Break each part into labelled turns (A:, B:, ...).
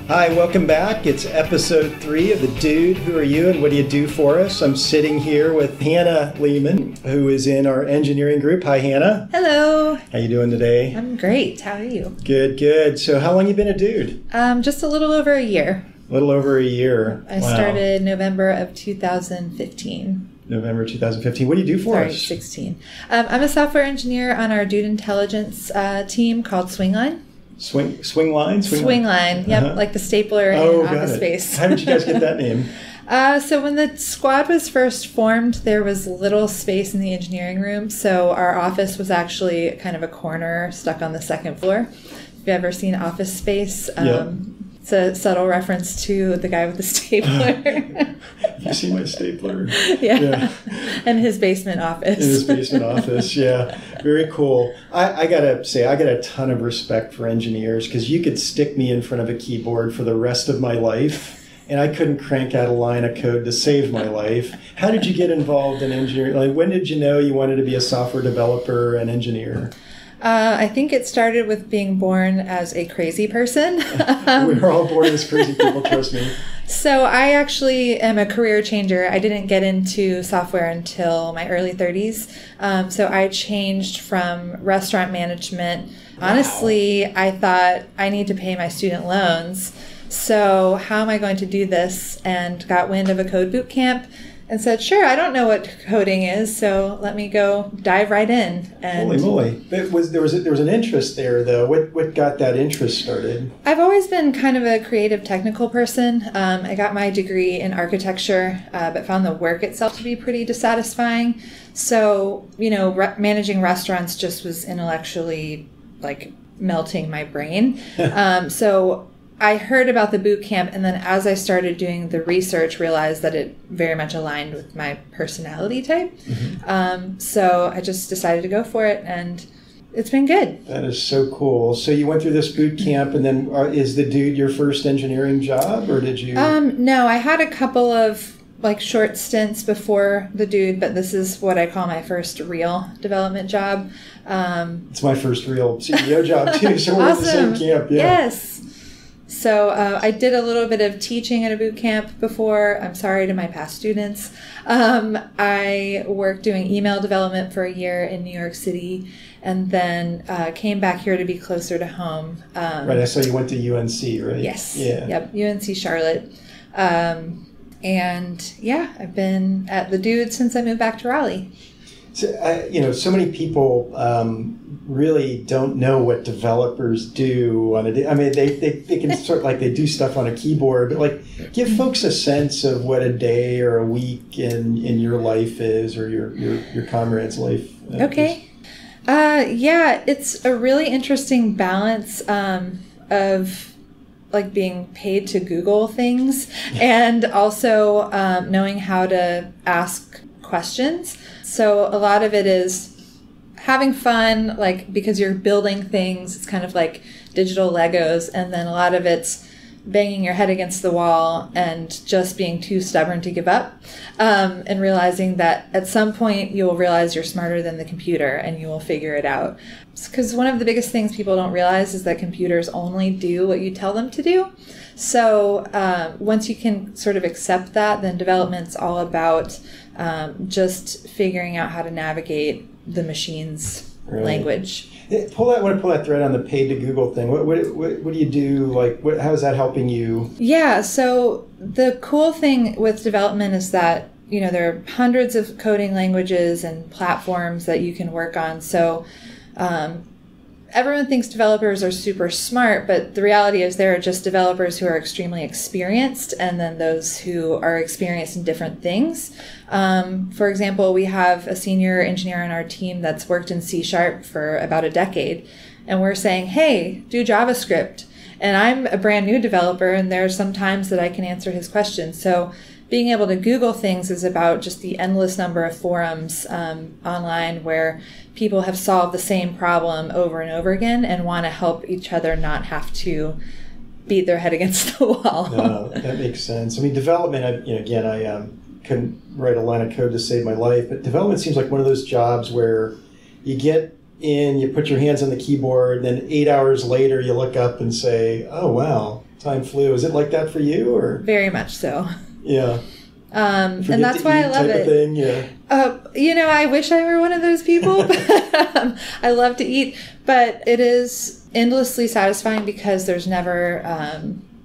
A: Hi, welcome back. It's episode 3 of The Dude, Who Are You and What Do You Do For Us? I'm sitting here with Hannah Lehman, who is in our engineering group. Hi, Hannah.
B: Hello.
A: How you doing today?
B: I'm great. How are you?
A: Good, good. So how long you been a dude?
B: Just a little over a year.
A: A little over a year.
B: I started November of 2015.
A: November 2015. What do you do for us?
B: 16. I'm a software engineer on our Dude Intelligence team called Swingline.
A: Swingline?
B: Yep, like the stapler in Office Space.
A: How did you guys get that name?
B: So when the squad was first formed, there was little space in the engineering room. So our office was actually kind of a corner stuck on the second floor. If you've ever seen Office Space,
A: Yep.
B: It's a subtle reference to the guy with the stapler.
A: You see my stapler?
B: Yeah. And his basement office.
A: In his basement office, yeah. Very cool. I got to say, I got a ton of respect for engineers because you could stick me in front of a keyboard for the rest of my life and I couldn't crank out a line of code to save my life. How did you get involved in engineering? Like, when did you know you wanted to be a software developer and engineer?
B: I think it started with being born as a crazy person.
A: We're all born as crazy people, trust me.
B: So I actually am a career changer. I didn't get into software until my early 30s. So I changed from restaurant management. Honestly, I thought I need to pay my student loans. So how am I going to do this? And got wind of a code boot camp and said, sure, I don't know what coding is, so let me go dive right in. And
A: holy moly. There was an interest there, though. What got that interest started?
B: I've always been kind of a creative technical person. I got my degree in architecture, but found the work itself to be pretty dissatisfying. So, managing restaurants just was intellectually like melting my brain. So I heard about the boot camp, and then as I started doing the research, realized that it very much aligned with my personality type. Mm-hmm. So I just decided to go for it, and it's been good.
A: That is so cool. So you went through this boot camp, and then is the Dude your first engineering job, or did you?
B: No, I had a couple of short stints before the Dude, but this is what I call my first real development job.
A: It's my first real CEO job too. So we're
B: awesome.
A: at the same camp. Yeah.
B: Yes. So I did a little bit of teaching at a boot camp before. I'm sorry to my past students. I worked doing email development for a year in New York City, and then came back here to be closer to home.
A: Right, I saw you went to UNC, right?
B: Yes.
A: Yeah.
B: Yep, UNC Charlotte. And yeah, I've been at the Dude since I moved back to Raleigh.
A: So, so many people really don't know what developers do on a day. I mean, they can sort of they do stuff on a keyboard, but give folks a sense of what a day or a week in your life is, or your comrade's life.
B: Okay. Yeah, it's a really interesting balance of being paid to Google things and also knowing how to ask questions. So a lot of it is having fun, because you're building things. It's kind of like digital Legos. And then a lot of it's banging your head against the wall and just being too stubborn to give up. And realizing that at some point you'll realize you're smarter than the computer and you will figure it out. Because one of the biggest things people don't realize is that computers only do what you tell them to do. So once you can sort of accept that, then development's all about just figuring out how to navigate the machine's language.
A: I want to pull that thread on the paid to Google thing. What do you do? How is that helping you?
B: Yeah, so the cool thing with development is that, there are hundreds of coding languages and platforms that you can work on. So everyone thinks developers are super smart, but the reality is there are just developers who are extremely experienced and then those who are experienced in different things. For example, we have a senior engineer on our team that's worked in C# for about a decade, and we're saying, hey, do JavaScript. And I'm a brand new developer, and there are some times that I can answer his questions. So being able to Google things is about just the endless number of forums online where people have solved the same problem over and over again and want to help each other not have to beat their head against the wall.
A: No, that makes sense. I mean, development, I couldn't write a line of code to save my life, but development seems like one of those jobs where you get in, you put your hands on the keyboard, then 8 hours later you look up and say, oh, wow, Time flew. Is it like that for you, or?
B: Very much so.
A: Yeah.
B: And that's why I love it.
A: Thing, yeah.
B: I wish I were one of those people. But, I love to eat, but it is endlessly satisfying because there's never,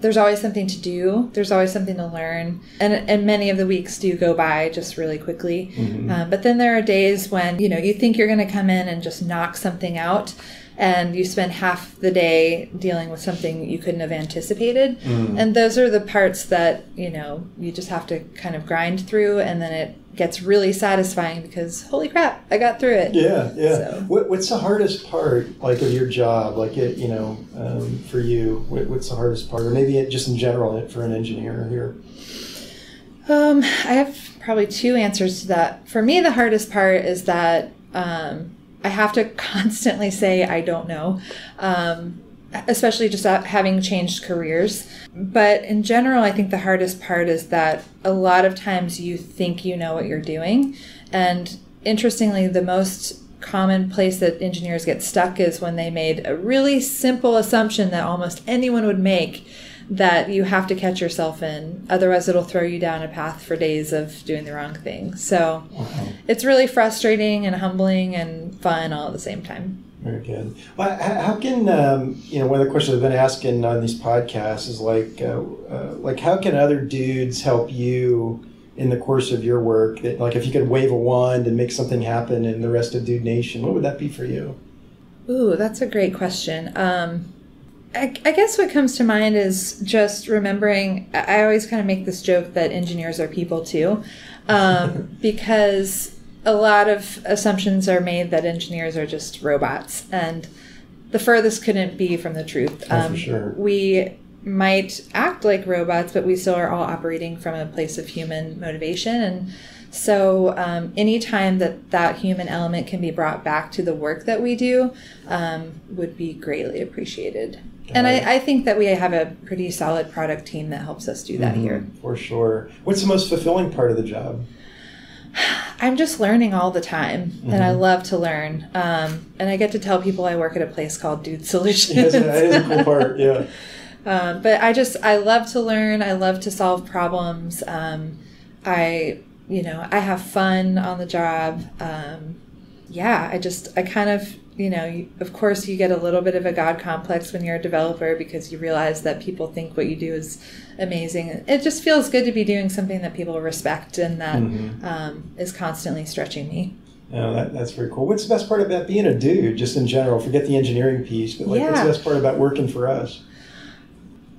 B: there's always something to do. There's always something to learn. And many of the weeks do go by just really quickly. Mm-hmm. But then there are days when, you think you're going to come in and just knock something out, and you spend half the day dealing with something you couldn't have anticipated. Mm. And those are the parts that, you just have to kind of grind through, and then it gets really satisfying because, holy crap, I got through it.
A: Yeah, yeah.
B: So.
A: What's the hardest part, of your job, for you? What's the hardest part? Or maybe just in general for an engineer here? I
B: have probably two answers to that. For me, the hardest part is that I have to constantly say I don't know, especially just having changed careers. But in general, I think the hardest part is that a lot of times you think you know what you're doing. And interestingly, the most common place that engineers get stuck is when they made a really simple assumption that almost anyone would make, that you have to catch yourself in. Otherwise, it'll throw you down a path for days of doing the wrong thing. So It's really frustrating and humbling and fun all at the same time.
A: Very good. Well, how can, one of the questions I've been asking on these podcasts is how can other dudes help you in the course of your work? That, if you could wave a wand and make something happen in the rest of Dude Nation, what would that be for you?
B: Ooh, that's a great question. I guess what comes to mind is just remembering, I always kind of make this joke that engineers are people too, because a lot of assumptions are made that engineers are just robots, and the furthest couldn't be from the truth.
A: For sure.
B: We might act like robots, but we still are all operating from a place of human motivation, and so anytime that human element can be brought back to the work that we do would be greatly appreciated. And I think that we have a pretty solid product team that helps us do that here. For
A: sure. What's the most fulfilling part of the job?
B: I'm just learning all the time, and I love to learn. And I get to tell people I work at a place called Dude Solutions.
A: That is a cool part, yeah.
B: But I love to learn. I love to solve problems. I have fun on the job. I kind of, of course you get a little bit of a God complex when you're a developer because you realize that people think what you do is amazing. It just feels good to be doing something that people respect and that is constantly stretching me.
A: Oh, that's very cool. What's the best part about being a dude, just in general? Forget the engineering piece, but what's the best part about working for us?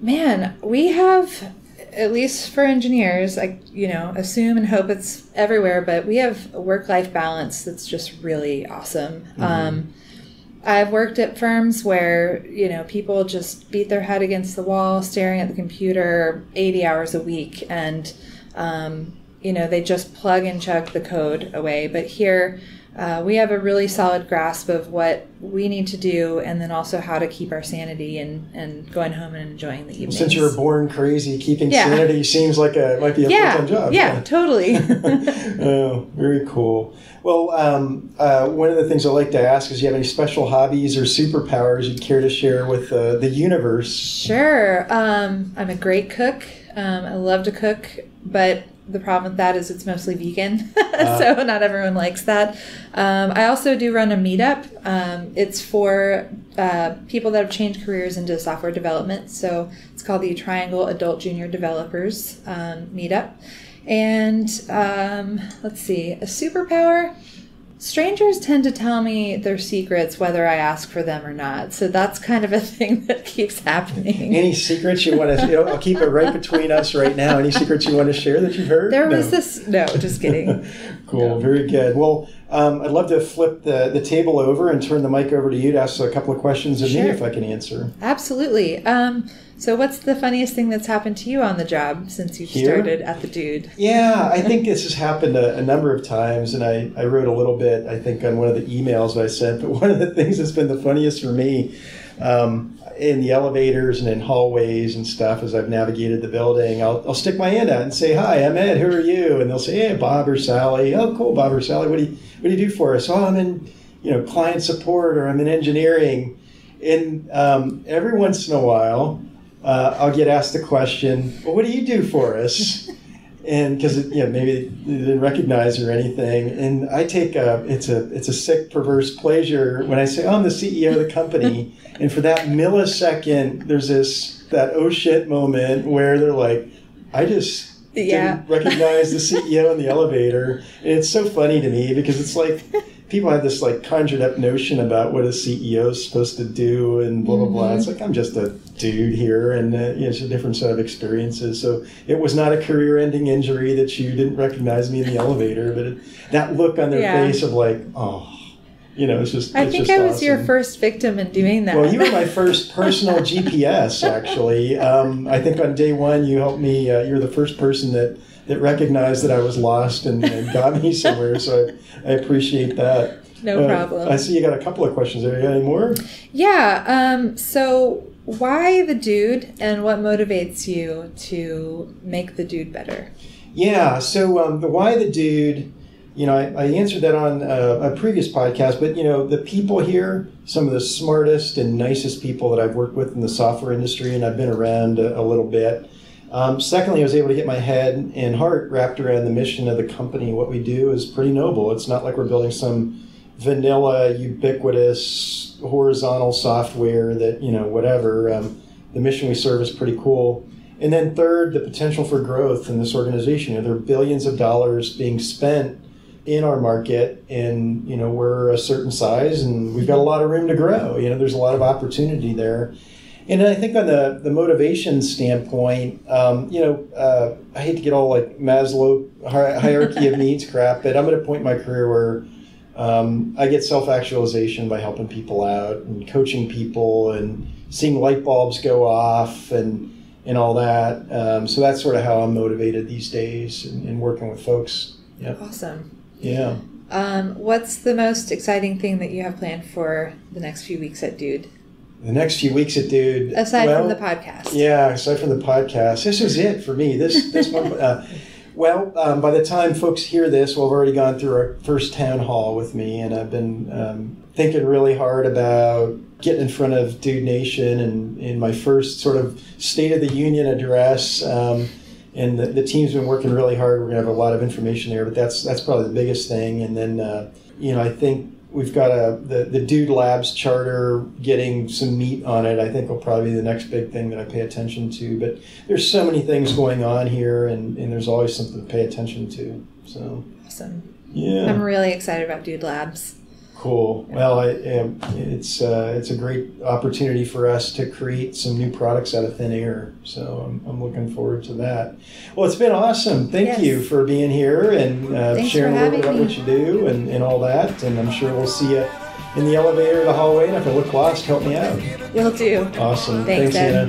A: Man, we have, at least for engineers, I assume and hope it's everywhere, but we have a work-life balance that's just really awesome. I've worked at firms where, people just beat their head against the wall staring at the computer 80 hours a week, and, they just plug and chug the code away. But here, we have a really solid grasp of what we need to do, and then also how to keep our sanity and going home and enjoying the evenings. Since you were born crazy, keeping sanity seems like it might be a full-time job. Yeah, totally. Oh, very cool. Well, one of the things I like to ask is, do you have any special hobbies or superpowers you'd care to share with the universe? Sure. I'm a great cook. I love to cook, but the problem with that is it's mostly vegan, so not everyone likes that. I also do run a meetup. It's for people that have changed careers into software development. So it's called the Triangle Adult Junior Developers Meetup. And let's see, a superpower. Strangers tend to tell me their secrets whether I ask for them or not. So that's kind of a thing that keeps happening. Any secrets you want to, I'll keep it right between us right now. Any secrets you want to share that you've heard? There was this, no, just kidding. Cool, no. Very good. Well, I'd love to flip the table over and turn the mic over to you to ask a couple of questions of me if I can answer. Absolutely. So what's the funniest thing that's happened to you on the job since you started at the Dude? Yeah, I think this has happened a number of times, and I wrote a little bit, I think, on one of the emails I sent, but one of the things that's been the funniest for me in the elevators and in hallways and stuff as I've navigated the building, I'll stick my hand out and say, "Hi, I'm Ed, who are you?" And they'll say, "Hey, Bob or Sally." "Oh, cool, Bob or Sally, what do you do for us?" "Oh, I'm in client support, or I'm in engineering." And every once in a while, I'll get asked the question, well, what do you do for us? And because maybe they didn't recognize or anything, and I take it's a sick, perverse pleasure when I say, oh, I'm the CEO of the company, and for that millisecond, there's that oh shit moment where they're like, I just didn't recognize the CEO in the elevator, and it's so funny to me because it's like people have this like conjured up notion about what a CEO is supposed to do and blah blah blah. It's like I'm just a dude here, and it's a different set of experiences. So it was not a career-ending injury that you didn't recognize me in the elevator, but that look on their face of like, oh, it's just.
B: I think I was your first victim in doing that.
A: Well, you were my first personal GPS, actually. I think on day one you helped me. You're the first person that recognized that I was lost and got me somewhere. So I appreciate that.
B: No problem.
A: I see you got a couple of questions there. You got any more?
B: Yeah. So why the dude, and what motivates you to make the dude better? Yeah.
A: So the why the dude, I answered that on a previous podcast, but the people here, some of the smartest and nicest people that I've worked with in the software industry, and I've been around a little bit. Secondly, I was able to get my head and heart wrapped around the mission of the company. What we do is pretty noble. It's not like we're building some vanilla, ubiquitous, horizontal software that, whatever. The mission we serve is pretty cool. And then third, the potential for growth in this organization. There are billions of dollars being spent in our market, and, we're a certain size, and we've got a lot of room to grow. There's a lot of opportunity there. And I think on the motivation standpoint, I hate to get all like Maslow hierarchy of needs crap, but I'm at a point in my career where I get self-actualization by helping people out and coaching people and seeing light bulbs go off and all that. So that's sort of how I'm motivated these days in working with folks. Yep.
B: Awesome.
A: Yeah.
B: What's the most exciting thing that you have planned for the next few weeks at Dude?
A: The next few weeks at Dude.
B: Aside from the podcast.
A: Yeah, aside from the podcast. This was it for me. This one. By the time folks hear this, we'll have already gone through our first town hall with me, and I've been thinking really hard about getting in front of Dude Nation and in my first sort of State of the Union address. And the team's been working really hard. We're going to have a lot of information there, but that's probably the biggest thing. And then, I think we've got the Dude Labs charter getting some meat on it. I think will probably be the next big thing that I pay attention to. But there's so many things going on here, and there's always something to pay attention to. So
B: awesome.
A: Yeah.
B: I'm really excited about Dude Labs.
A: Cool. Well, it's a great opportunity for us to create some new products out of thin air. So I'm looking forward to that. Well, it's been awesome. Thank you for being here and sharing a little bit about what you do and all that. And I'm sure we'll see you in the elevator or the hallway. And if I look lost, help me out.
B: Will do.
A: Awesome.
B: Thanks,
A: Hannah.